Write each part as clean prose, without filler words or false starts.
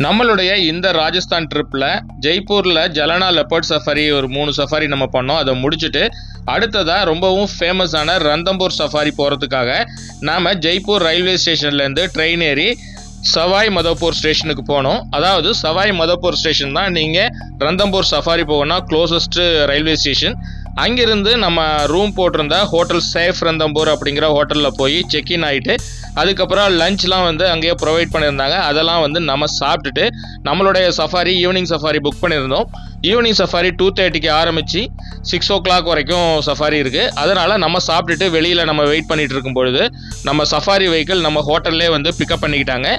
நம்மளுடைய இந்த ராஜஸ்தான் ட்ரிப்பில் ஜெய்ப்பூரில் ஜலனா லெப்பர்ட் சஃபாரி ஒரு 3 சஃபாரி நம்ம பண்ணோம். அதை முடிச்சுட்டு அடுத்ததாக ரொம்பவும் ஃபேமஸான ரந்தம்பூர் சஃபாரி போகிறதுக்காக நாம் ஜெய்ப்பூர் ரயில்வே ஸ்டேஷன்லேருந்து ட்ரெயின் ஏறி சவாய் மதோப்பூர் ஸ்டேஷனுக்கு போனோம். அதாவது சவாய் மதோப்பூர் ஸ்டேஷன் தான் நீங்கள் ரந்தம்பூர் சஃபாரி போகணும்னா க்ளோசஸ்ட் ரயில்வே ஸ்டேஷன். அங்கிருந்து நம்ம ரூம் போட்டிருந்த ஹோட்டல் சேஃப் ரந்தம்பூர் அப்படிங்கிற ஹோட்டலில் போய் செக்இன் ஆகிட்டு அதுக்கப்புறம் லஞ்ச்லாம் அங்கேயே ப்ரொவைட் பண்ணியிருந்தாங்க. அதெல்லாம் நம்ம சாப்பிட்டுட்டு நம்மளுடைய சஃபாரி ஈவினிங் சஃபாரி புக் பண்ணியிருந்தோம். ஈவினிங் சஃபாரி 2:30க்கு ஆரம்பித்து 6 o'clock வரைக்கும் சஃபாரி இருக்குது. அதனால் நம்ம சாப்பிட்டுட்டு வெளியில் நம்ம வெயிட் பண்ணிகிட்டு இருக்கும் பொழுது நம்ம சஃபாரி வெஹிக்கிள் நம்ம ஹோட்டல்லே பிக்கப் பண்ணிக்கிட்டாங்க.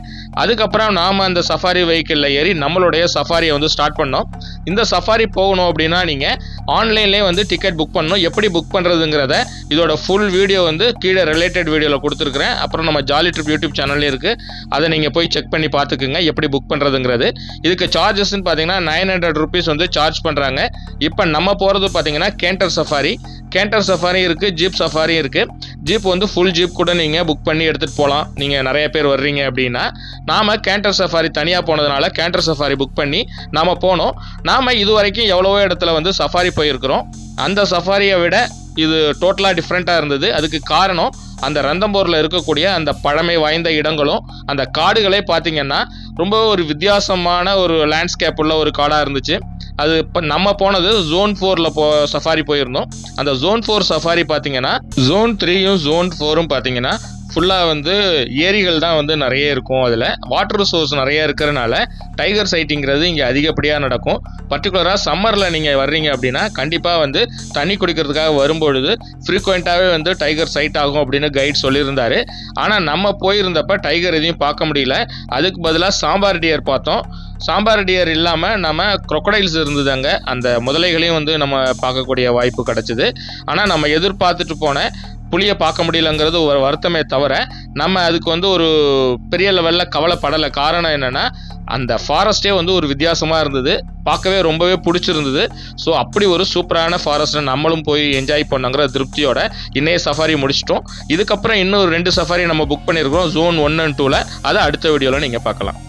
அதுக்கப்புறம் நாம் அந்த சஃபாரி வெஹிக்கிளில் ஏறி நம்மளுடைய சஃபாரியை ஸ்டார்ட் பண்ணோம். இந்த சஃபாரி போகணும் அப்படின்னா நீங்கள் ஆன்லைன்லேயே டிக்கெட் புக் பண்ணணும். எப்படி புக் பண்ணுறதுங்கிறத இதோட ஃபுல் வீடியோ கீழே ரிலேட்டட் வீடியோவில் கொடுத்துருக்குறேன். அப்புறம் நம்ம ஜாலி ட்ரிப் யூடியூப் சேனல்லே இருக்குது. அதை நீங்கள் போய் செக் பண்ணி பார்த்துக்குங்க எப்படி புக் பண்ணுறதுங்கிறது. இதுக்கு சார்ஜஸ்ன்னு பார்த்தீங்கன்னா 900 rupees சார்ஜ் பண்ணுறாங்க. இப்போ நம்ம போகிறது பார்த்தீங்கன்னா கேண்டர் சஃபாரி இருக்குது, ஜீப் சஃபாரி இருக்குது. ஜீப் ஃபுல் ஜீப் கூட நீங்கள் புக் பண்ணி எடுத்துகிட்டு போகலாம். நீங்கள் நிறைய பேர் வர்றீங்க அப்படின்னா. நாம் கேண்டர் சஃபாரி தனியாக போனதுனால கேண்டர் சஃபாரி புக் பண்ணி நாம் போனோம். நாம் இது வரைக்கும் எவ்வளவோ இடத்துல சஃபாரி போயிருக்கிறோம். அந்த சஃபாரியை விட இது டோட்டலாக டிஃப்ரெண்ட்டாக இருந்தது. அதுக்கு காரணம் அந்த ரந்தம்பூரில் இருக்கக்கூடிய அந்த பழமை வாய்ந்த இடங்களும் அந்த காடுகளே பார்த்தீங்கன்னா ரொம்ப ஒரு வித்தியாசமான ஒரு லேண்ட்ஸ்கேப் உள்ள ஒரு காடாக இருந்துச்சு. அது இப்போ நம்ம போனது Zone 4ல் சஃபாரி போயிருந்தோம். அந்த Zone 4 சஃபாரி பார்த்தீங்கன்னா Zone 3யும் Zone 4ம் பார்த்தீங்கன்னா ஃபுல்லாக ஏரிகள் தான் நிறைய இருக்கும். அதில் வாட்டர் சோர்ஸ் நிறைய இருக்கிறனால டைகர் சைட்டிங்கிறது இங்கே அதிகப்படியாக நடக்கும். பர்டிகுலராக சம்மரில் நீங்கள் வர்றீங்க அப்படின்னா கண்டிப்பாக தண்ணி குடிக்கிறதுக்காக வரும்பொழுது ஃப்ரீக்வெண்ட்டாகவே டைகர் சைட் ஆகும் அப்படின்னு கைட் சொல்லியிருந்தார். ஆனால் நம்ம போயிருந்தப்போ டைகர் எதையும் பார்க்க முடியல. அதுக்கு பதிலாக சாம்பார் டியர் பார்த்தோம். சாம்பார் டியர் இல்லாமல் நம்ம crocodiles இருந்ததுங்க. அந்த முதலைகளையும் நம்ம பார்க்கக்கூடிய வாய்ப்பு கிடச்சிது. ஆனால் நம்ம எதிர்பார்த்துட்டு போன புளியை பார்க்க முடியலங்கிறது ஒரு வருத்தமே தவிர நம்ம அதுக்கு ஒரு பெரிய லெவலில் கவலைப்படலை. காரணம் என்னென்னா அந்த ஃபாரஸ்ட்டே ஒரு வித்தியாசமாக இருந்தது. பார்க்கவே ரொம்பவே பிடிச்சிருந்தது. ஸோ அப்படி ஒரு சூப்பரான ஃபாரஸ்ட்டை நம்மளும் போய் என்ஜாய் பண்ணோங்கிற திருப்தியோட இன்னைய சஃபாரி முடிச்சிட்டோம். இதுக்கப்புறம் இன்னும் 2 சஃபாரி நம்ம புக் பண்ணியிருக்கிறோம் Zone 1 and 2ல். அதை அடுத்த வீடியோவில் நீங்கள் பார்க்கலாம்.